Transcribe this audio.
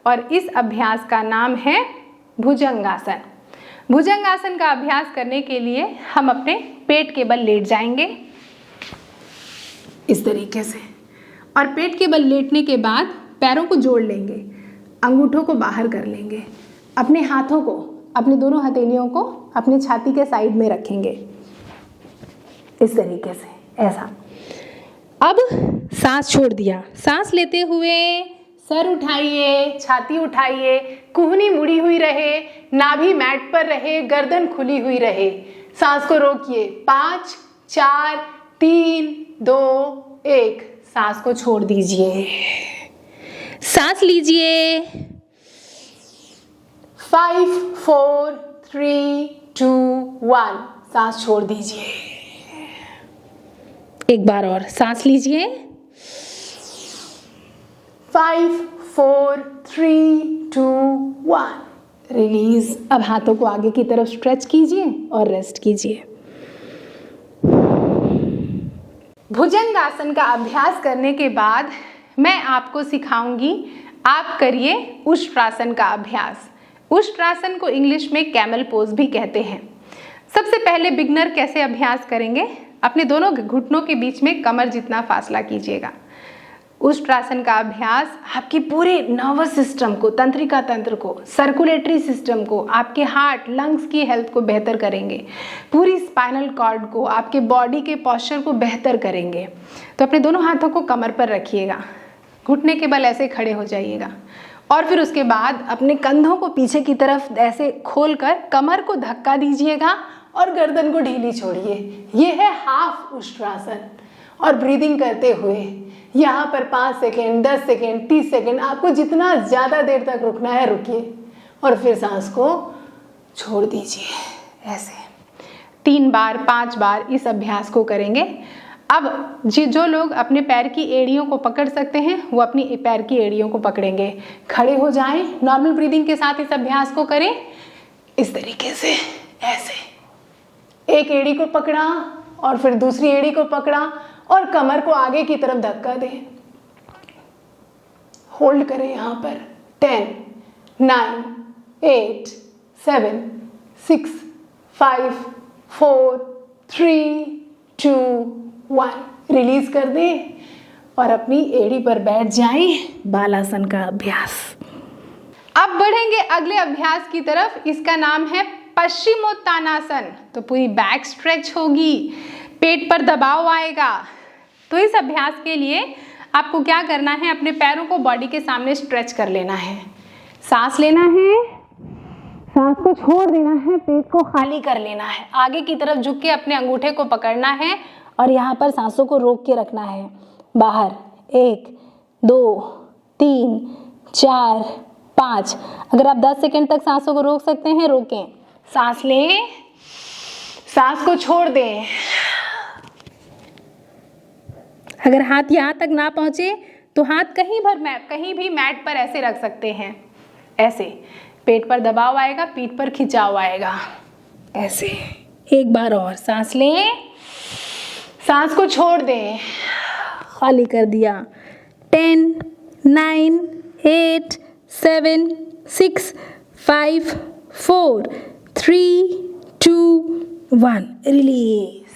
और इस अभ्यास का नाम है भुजंगासन। भुजंगासन का अभ्यास करने के लिए हम अपने पेट के बल लेट जाएंगे इस तरीके से, और पेट के बल लेटने के बाद पैरों को जोड़ लेंगे, अंगूठों को बाहर कर लेंगे, अपने हाथों को, अपनी दोनों हथेलियों को अपनी छाती के साइड में रखेंगे इस तरीके से, ऐसा। अब सांस छोड़ दिया, सांस लेते हुए सर उठाइए, छाती उठाइए, कुहनी मुड़ी हुई रहे, नाभि मैट पर रहे, गर्दन खुली हुई रहे। सांस को रोकिए, 5 4 3 2 1। सांस को छोड़ दीजिए, सांस लीजिए, 5 4 3 2 1। सांस छोड़ दीजिए, एक बार और सांस लीजिए, 5 4 3 2 1। रिलीज। अब हाथों को आगे की तरफ स्ट्रेच कीजिए और रेस्ट कीजिए। भुजंगासन का अभ्यास करने के बाद मैं आपको सिखाऊंगी, आप करिए उष्ट्रासन का अभ्यास। उष्ट्रासन को इंग्लिश में कैमल पोज भी कहते हैं। सबसे पहले बिगनर कैसे अभ्यास करेंगे, अपने दोनों घुटनों के बीच में कमर जितना फासला कीजिएगा। उष्ट्रासन का अभ्यास आपके पूरे नर्वस सिस्टम को, तंत्रिका तंत्र को, सर्कुलेटरी सिस्टम को, आपके हार्ट लंग्स की हेल्थ को बेहतर करेंगे, पूरी स्पाइनल कॉर्ड को, आपके बॉडी के पोस्चर को बेहतर करेंगे। तो अपने दोनों हाथों को कमर पर रखिएगा, घुटने के बल ऐसे खड़े हो जाइएगा, और फिर उसके बाद अपने कंधों को पीछे की तरफ ऐसे खोलकर कमर को धक्का दीजिएगा और गर्दन को ढीली छोड़िए। ये है हाफ उष्ट्रासन। और ब्रीदिंग करते हुए यहाँ पर 5 सेकेंड, 10 सेकेंड, 30 सेकेंड, आपको जितना ज़्यादा देर तक रुकना है रुकिए, और फिर सांस को छोड़ दीजिए। ऐसे 3 बार 5 बार इस अभ्यास को करेंगे। अब जो लोग अपने पैर की एड़ियों को पकड़ सकते हैं वो अपनी पैर की एड़ियों को पकड़ेंगे, खड़े हो जाएं, नॉर्मल ब्रीदिंग के साथ इस अभ्यास को करें इस तरीके से। ऐसे एक एड़ी को पकड़ा और फिर दूसरी एड़ी को पकड़ा और कमर को आगे की तरफ धक्का दें, होल्ड करें यहाँ पर। 10 9 8 7 6 5 4 3 2 1। रिलीज कर दें और अपनी एड़ी पर बैठ जाएं। बालासन का अभ्यास। अब बढ़ेंगे अगले अभ्यास की तरफ। इसका नाम है पश्चिमोत्तानासन। तो पूरी बैक स्ट्रेच होगी, पेट पर दबाव आएगा। तो इस अभ्यास के लिए आपको क्या करना है, अपने पैरों को बॉडी के सामने स्ट्रेच कर लेना है, सांस लेना है, सांस को छोड़ देना है, पेट को खाली कर लेना है, आगे की तरफ झुक के अपने अंगूठे को पकड़ना है और यहाँ पर सांसों को रोक के रखना है। बाहर 1 2 3 4 5। अगर आप 10 सेकेंड तक सांसों को रोक सकते हैं रोकें। सांस लें, सांस को छोड़ दें। अगर हाथ यहाँ तक ना पहुँचे तो हाथ कहीं भी मैट पर ऐसे रख सकते हैं। ऐसे पेट पर दबाव आएगा, पीठ पर खिंचाव आएगा। ऐसे एक बार और सांस लें, सांस को छोड़ दें, खाली कर दिया। 10 9 8 7 6 5 4 3 2 1। रिलीज।